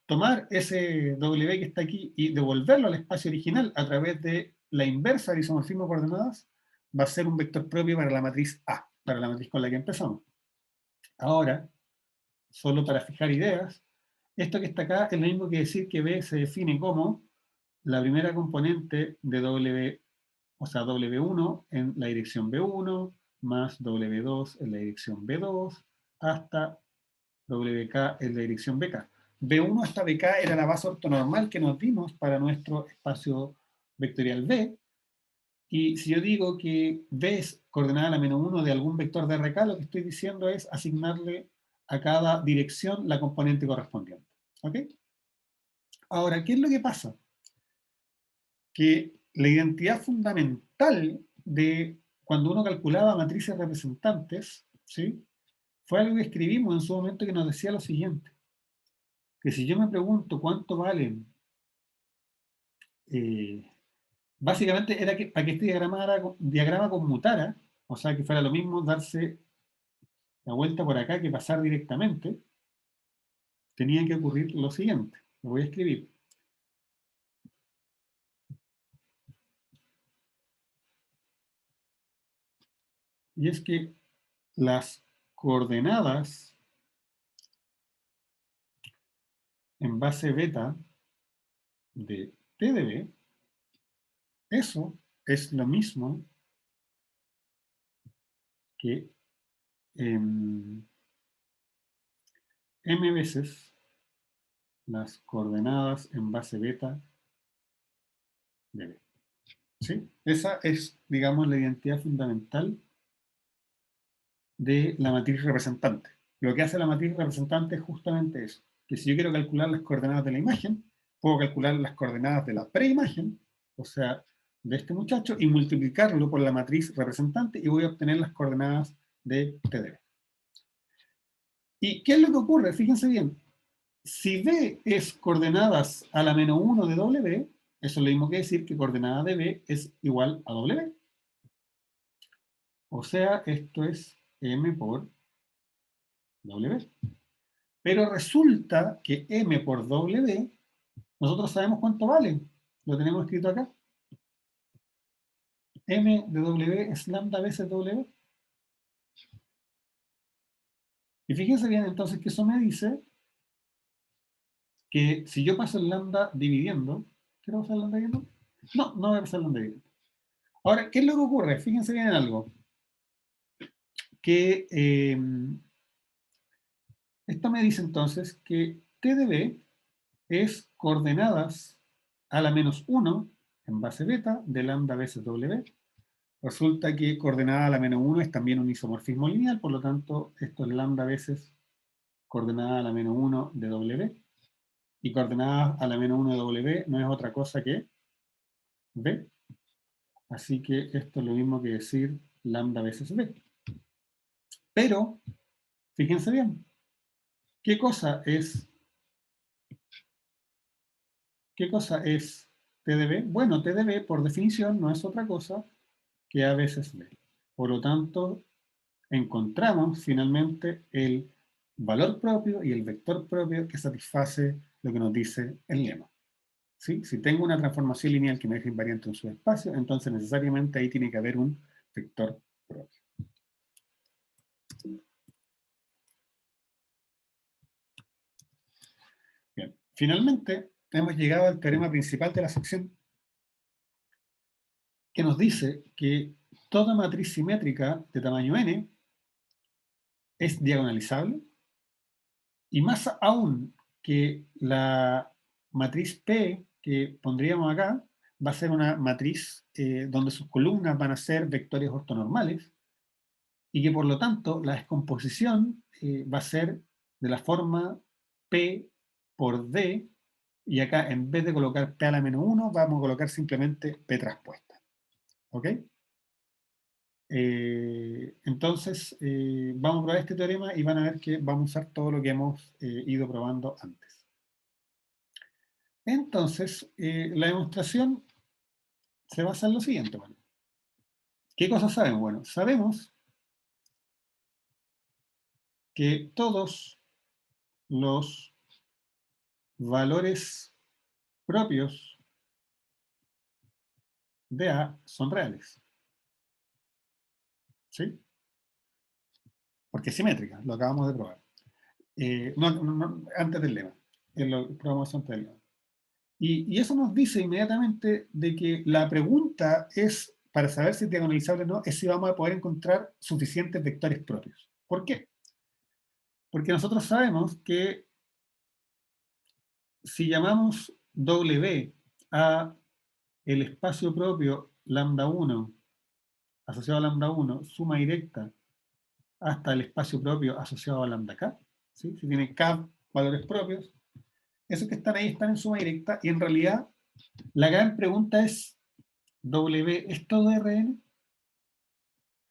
tomar ese W que está aquí y devolverlo al espacio original a través de la inversa del isomorfismo de coordenadas, va a ser un vector propio para la matriz A, para la matriz con la que empezamos. Ahora, solo para fijar ideas, esto que está acá es lo mismo que decir que B se define como la primera componente de W, o sea, W1 en la dirección B1, más W2 en la dirección B2, hasta WK en la dirección BK. B1 hasta BK era la base ortonormal que nos dimos para nuestro espacio vectorial B. Y si yo digo que B es coordenada a la menos 1 de algún vector de RK, lo que estoy diciendo es asignarle a cada dirección la componente correspondiente. ¿Ok? Ahora, ¿qué es lo que pasa? Que la identidad fundamental de cuando uno calculaba matrices representantes, ¿sí?, fue algo que escribimos en su momento que nos decía lo siguiente, que si yo me pregunto cuánto valen, básicamente era que para que este diagrama conmutara, o sea que fuera lo mismo darse la vuelta por acá que pasar directamente, tenía que ocurrir lo siguiente. Lo voy a escribir. Y es que las coordenadas en base beta de T de B, eso es lo mismo que M veces las coordenadas en base beta de B. ¿Sí? Esa es, digamos, la identidad fundamental de la matriz representante. Lo que hace la matriz representante es justamente eso, que si yo quiero calcular las coordenadas de la imagen, puedo calcular las coordenadas de la preimagen, o sea, de este muchacho, y multiplicarlo por la matriz representante y voy a obtener las coordenadas de TDB. ¿Y qué es lo que ocurre? Fíjense bien, si B es coordenadas a la menos 1 de W, Eso es lo mismo que decir que coordenada de B es igual a W. O sea, esto es M por W. Pero resulta que M por W, nosotros sabemos cuánto vale. Lo tenemos escrito acá. M de W es lambda veces W. Y fíjense bien entonces que eso me dice que si yo paso el lambda dividiendo, ¿quiero pasar el lambda dividiendo? No, no voy a pasar el lambda dividiendo. Ahora, ¿qué es lo que ocurre? Fíjense bien en algo. Que esto me dice entonces que T de B es coordenadas a la menos 1 en base beta de lambda veces W. Resulta que coordenada a la menos 1 es también un isomorfismo lineal, por lo tanto, esto es lambda veces coordenada a la menos 1 de W. Y coordenada a la menos 1 de W no es otra cosa que B. Así que esto es lo mismo que decir lambda veces B. Pero, fíjense bien, ¿qué cosa es T de B? Bueno, T de B por definición no es otra cosa que A veces B. Por lo tanto, encontramos finalmente el valor propio y el vector propio que satisface lo que nos dice el lema. ¿Sí? Si tengo una transformación lineal que me deja invariante en su espacio, entonces necesariamente ahí tiene que haber un vector propio. Bien, finalmente hemos llegado al teorema principal de la sección, que nos dice que toda matriz simétrica de tamaño n es diagonalizable, y más aún que la matriz P que pondríamos acá va a ser una matriz donde sus columnas van a ser vectores ortonormales, y que por lo tanto la descomposición va a ser de la forma P por D, y acá en vez de colocar P a la menos 1 vamos a colocar simplemente P traspuesta. ¿Ok? Entonces, vamos a probar este teorema y van a ver que vamos a usar todo lo que hemos ido probando antes. Entonces, la demostración se basa en lo siguiente. Bueno, ¿qué cosas sabemos? Bueno, sabemos que todos los valores propios de A son reales. ¿Sí? Porque es simétrica, lo acabamos de probar. Antes del lema. Lo probamos antes del lema. Y eso nos dice inmediatamente de que la pregunta es, para saber si es diagonalizable o no, es si vamos a poder encontrar suficientes vectores propios. ¿Por qué? Porque nosotros sabemos que si llamamos W a el espacio propio lambda 1 asociado a lambda 1, suma directa hasta el espacio propio asociado a lambda k, ¿sí? Si tiene k valores propios, esos que están ahí están en suma directa, y en realidad la gran pregunta es, ¿W es todo Rn?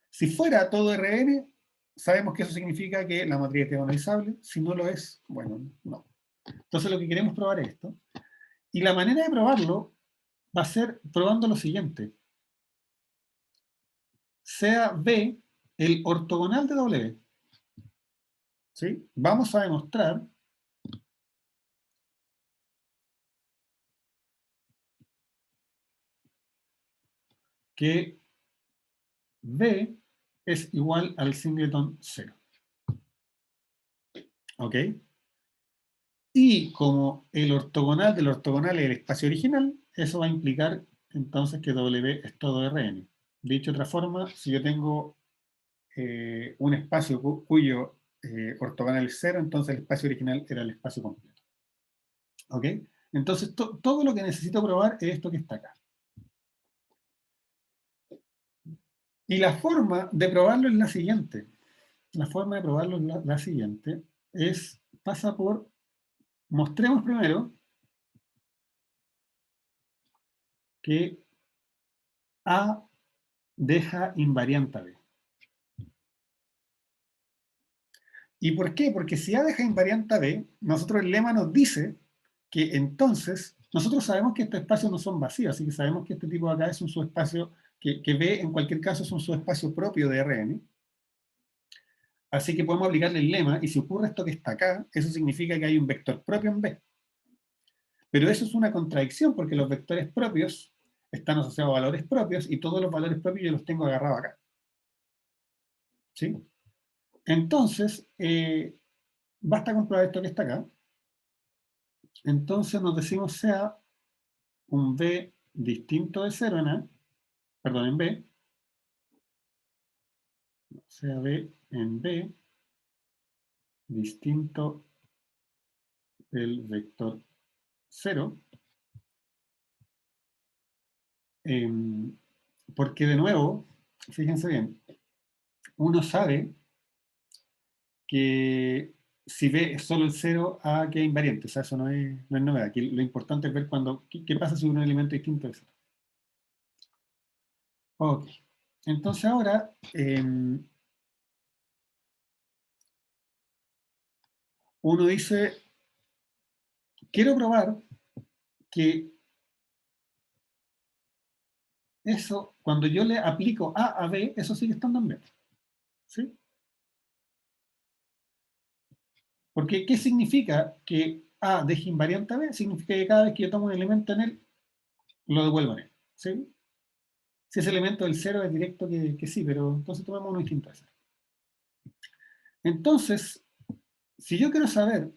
Si fuera todo Rn, sabemos que eso significa que la matriz es diagonalizable. Si no lo es, bueno, no. Entonces lo que queremos probar es esto. Y la manera de probarlo va a ser probando lo siguiente. Sea B el ortogonal de W. ¿Sí? Vamos a demostrar que B es igual al singleton 0. ¿Ok? Y como el ortogonal del ortogonal es el espacio original, eso va a implicar entonces que W es todo Rn. Dicho de otra forma, si yo tengo un espacio cuyo ortogonal es 0, entonces el espacio original era el espacio completo. ¿Ok? Entonces, todo lo que necesito probar es esto que está acá. Y la forma de probarlo es la siguiente. La forma de probarlo es la siguiente. Pasa por, mostremos primero que A deja invariante a B. ¿Y por qué? Porque si A deja invariante a B, nosotros el lema nos dice que entonces nosotros sabemos que estos espacios no son vacíos, así que sabemos que este tipo de acá es un subespacio, que B en cualquier caso es un subespacio propio de Rn. Así que podemos aplicarle el lema, y si ocurre esto que está acá, eso significa que hay un vector propio en B. Pero eso es una contradicción, porque los vectores propios están asociados a valores propios, y todos los valores propios yo los tengo agarrados acá. ¿Sí? Entonces, basta comprobar esto que está acá. Entonces nos decimos sea un B distinto de 0 en A, perdón, en B, sea B en B distinto del vector 0, porque de nuevo, fíjense bien, uno sabe que si B es solo el 0, A queda invariante, o sea, eso no es novedad. Aquí lo importante es ver qué pasa si un elemento distinto es 0. Ok, entonces ahora uno dice, quiero probar que eso, cuando yo le aplico A B, eso sigue estando en B. ¿Sí? Porque, ¿qué significa que A deje invariante a B? Significa que cada vez que yo tomo un elemento en él, lo devuelvo en él. ¿Sí? Si ese elemento del 0 es directo que sí, pero entonces tomamos uno distinto a ese. Entonces, si yo quiero saber,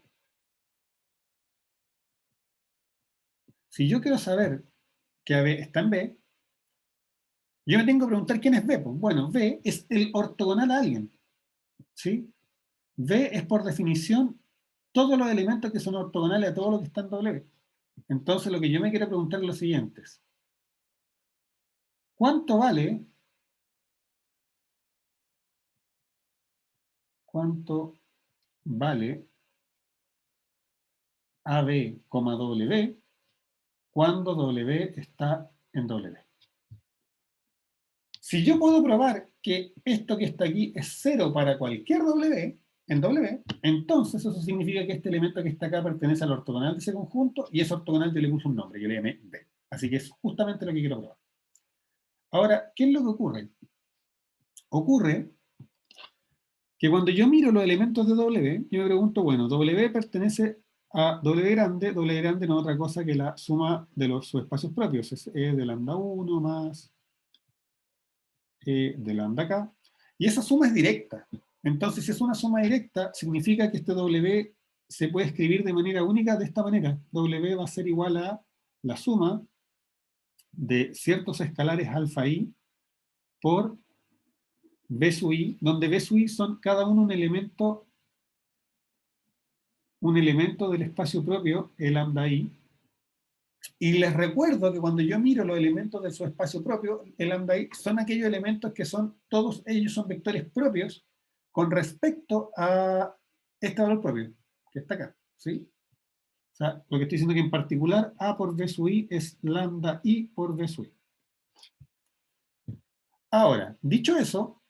que A B está en B, yo me tengo que preguntar quién es B. Pues, bueno, B es el ortogonal a alguien. ¿Sí? B es por definición todos los elementos que son ortogonales a todo lo que está en W. Entonces lo que yo me quiero preguntar es lo siguiente. ¿Cuánto vale AB, W cuando W está en W? Si yo puedo probar que esto que está aquí es 0 para cualquier W, en W, entonces eso significa que este elemento que está acá pertenece al ortogonal de ese conjunto, y ese ortogonal yo le puse un nombre, yo le llamé B. Así que es justamente lo que quiero probar. Ahora, ¿qué es lo que ocurre? Ocurre que cuando yo miro los elementos de W, yo me pregunto, bueno, W pertenece a W grande no es otra cosa que la suma de los subespacios propios, es E de lambda 1 más E de lambda K, y esa suma es directa. Entonces, si es una suma directa, significa que este W se puede escribir de manera única de esta manera. W va a ser igual a la suma de ciertos escalares alfa i por B sub i, donde B sub i son cada uno un elemento del espacio propio, el lambda i. Y les recuerdo que cuando yo miro los elementos de su espacio propio, el lambda i, son aquellos elementos que todos ellos son vectores propios con respecto a este valor propio, que está acá, ¿sí? O sea, lo que estoy diciendo que en particular A por B sub i es lambda i por B sub i. Ahora, dicho eso,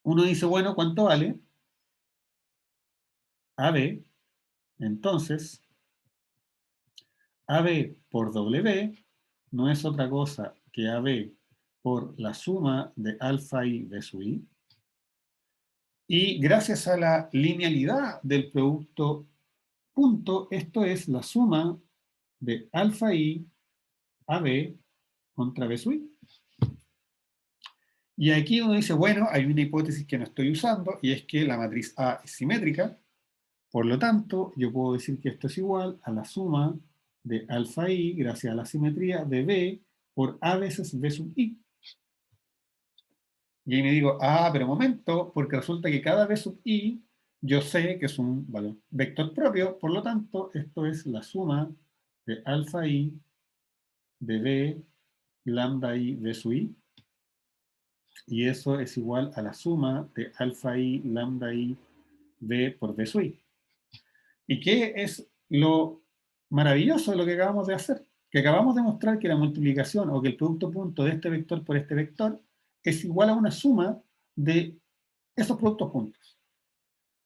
uno dice, bueno, ¿cuánto vale AB? Entonces, AB por W no es otra cosa que AB por la suma de alfa i B sub i. Y gracias a la linealidad del producto punto, esto es la suma de alfa i AB contra B sub i. Y aquí uno dice, bueno, hay una hipótesis que no estoy usando, y es que la matriz A es simétrica. Por lo tanto, yo puedo decir que esto es igual a la suma de alfa i, gracias a la simetría, de B por A veces B sub i. Y ahí me digo, pero momento, porque resulta que cada B sub i, yo sé que es un valor vector propio, por lo tanto, esto es la suma de alfa i de B lambda i B sub i, y eso es igual a la suma de alfa i lambda i B por B sub i. ¿Y qué es lo maravilloso de lo que acabamos de hacer? Que acabamos de mostrar que la multiplicación o que el producto punto de este vector por este vector es igual a una suma de esos productos puntos.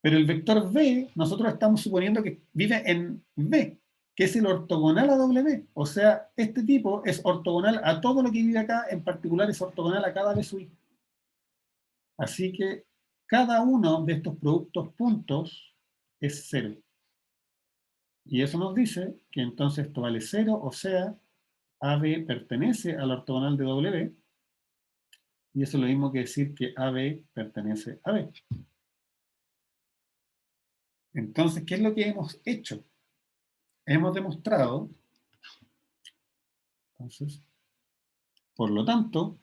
Pero el vector B, nosotros estamos suponiendo que vive en B. que es el ortogonal a W. O sea, este tipo es ortogonal a todo lo que vive acá, en particular es ortogonal a cada B sub I. Así que cada uno de estos productos puntos es 0. Y eso nos dice que entonces esto vale 0, o sea, AB pertenece al ortogonal de W, y eso es lo mismo que decir que AB pertenece a B. Entonces, ¿qué es lo que hemos hecho? Hemos demostrado, entonces, por lo tanto,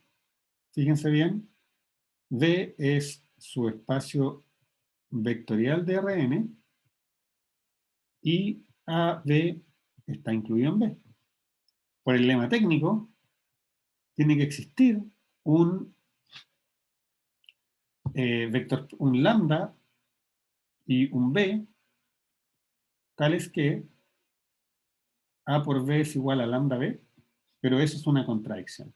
fíjense bien, B es su espacio vectorial de Rn y AB está incluido en B. Por el lema técnico, tiene que existir un vector, un lambda y un B, tales que A por B es igual a lambda B, pero eso es una contradicción.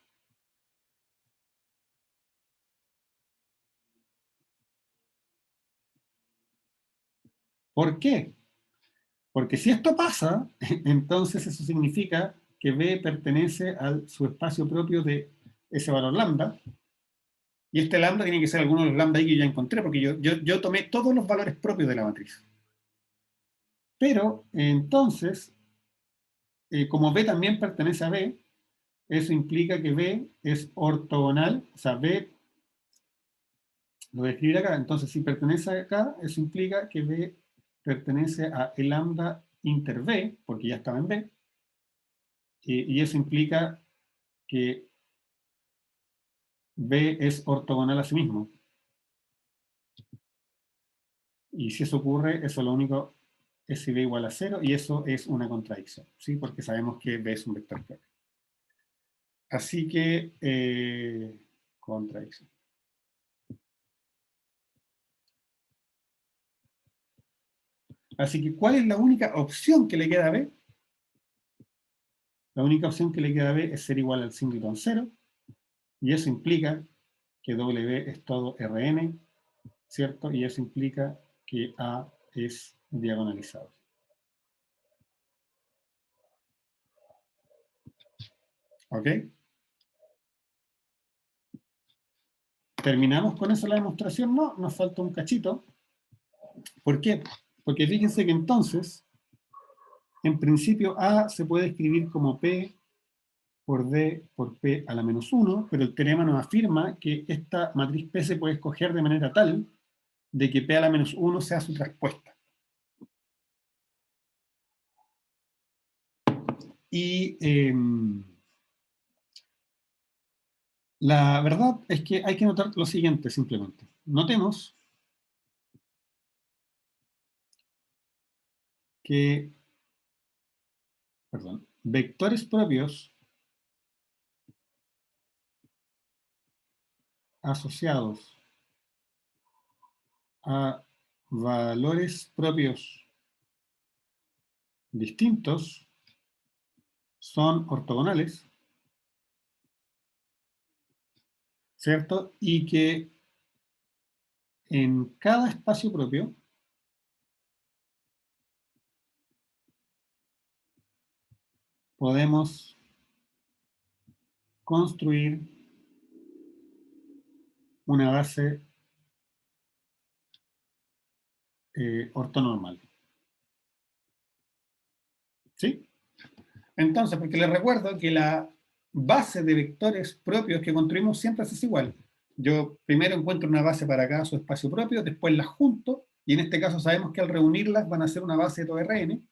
¿Por qué? Porque si esto pasa, entonces eso significa que B pertenece a su espacio propio de ese valor lambda, y este lambda tiene que ser alguno de los lambda I que yo ya encontré, porque yo tomé todos los valores propios de la matriz. Pero entonces, como B también pertenece a B, eso implica que B es ortogonal, o sea, B lo voy a escribir acá, entonces si pertenece acá, eso implica que B pertenece a el lambda inter B, porque ya estaba en B, y eso implica que B es ortogonal a sí mismo. Y si eso ocurre, eso lo único es si B igual a 0, y eso es una contradicción, ¿sí? Porque sabemos que B es un vector propio. Así que, contradicción. Así que, ¿cuál es la única opción que le queda a B? La única opción que le queda a B es ser igual al singleton 0, y eso implica que W es todo Rn, ¿cierto? Y eso implica que A es diagonalizado. ¿Ok? ¿Terminamos con eso la demostración? No, nos falta un cachito. ¿Por qué? Porque fíjense que entonces, en principio A se puede escribir como P por D por P a la menos 1, pero el teorema nos afirma que esta matriz P se puede escoger de manera tal de que P a la menos 1 sea su traspuesta. Y la verdad es que hay que notar lo siguiente simplemente. Notemos que, perdón, vectores propios asociados a valores propios distintos son ortogonales, ¿cierto? Y que en cada espacio propio podemos construir una base ortonormal. ¿Sí? Entonces, porque les recuerdo que la base de vectores propios que construimos siempre es igual. Yo primero encuentro una base para cada su espacio propio, después las junto, y en este caso sabemos que al reunirlas van a ser una base de todo Rn,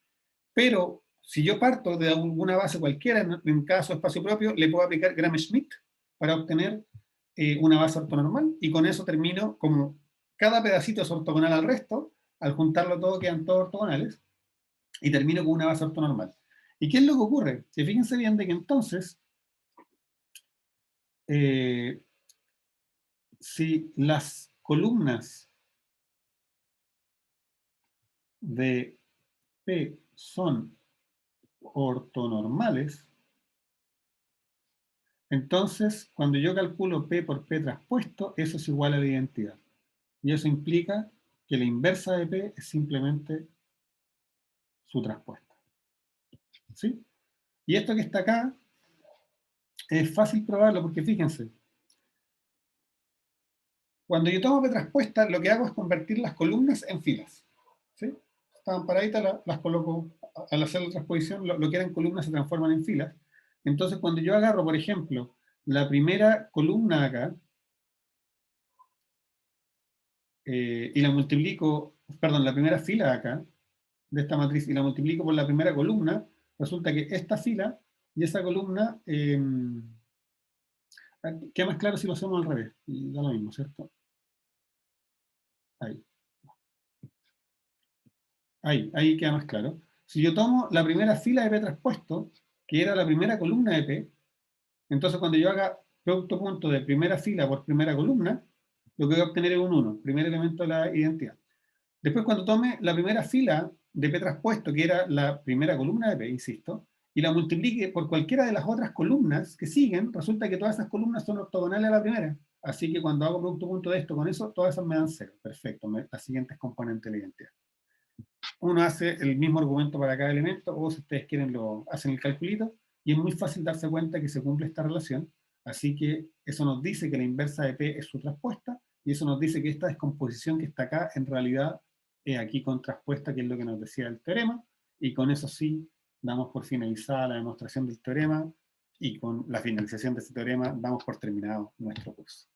pero si yo parto de alguna base cualquiera en cada su espacio propio, le puedo aplicar Gram-Schmidt para obtener una base ortonormal, y con eso termino, como cada pedacito es ortogonal al resto, al juntarlo todo quedan todos ortogonales, y termino con una base ortonormal. ¿Y qué es lo que ocurre? Si fíjense bien de que entonces, eh, si las columnas de P son ortonormales, entonces cuando yo calculo P por P traspuesto, eso es igual a la identidad. Y eso implica que la inversa de P es simplemente su traspuesta. ¿sí? Y esto que está acá es fácil probarlo porque fíjense, cuando yo tomo P transpuesta, lo que hago es convertir las columnas en filas, ¿sí? Estaban paraditas, las coloco, al hacer la transposición, lo que eran columnas se transforman en filas. Entonces, cuando yo agarro, por ejemplo, la primera columna acá, y la multiplico, perdón, la primera fila acá, de esta matriz, y la multiplico por la primera columna, resulta que esta fila y esa columna queda más claro si lo hacemos al revés. Y da lo mismo, ¿cierto? Ahí. Ahí queda más claro. Si yo tomo la primera fila de P transpuesto, que era la primera columna de P, entonces cuando yo haga producto punto de primera fila por primera columna, lo que voy a obtener es un 1, primer elemento de la identidad. Después cuando tome la primera fila de P transpuesto, que era la primera columna de P, insisto, y la multiplique por cualquiera de las otras columnas que siguen, resulta que todas esas columnas son ortogonales a la primera. Así que cuando hago producto punto de esto con eso, todas esas me dan 0. Perfecto, la siguiente es componente de la identidad. Uno hace el mismo argumento para cada elemento, o si ustedes quieren lo hacen el calculito, y es muy fácil darse cuenta que se cumple esta relación. Así que eso nos dice que la inversa de P es su transpuesta, y eso nos dice que esta descomposición que está acá en realidad es aquí con transpuesta, que es lo que nos decía el teorema, y con eso sí damos por finalizada la demostración del teorema, y con la finalización de este teorema damos por terminado nuestro curso.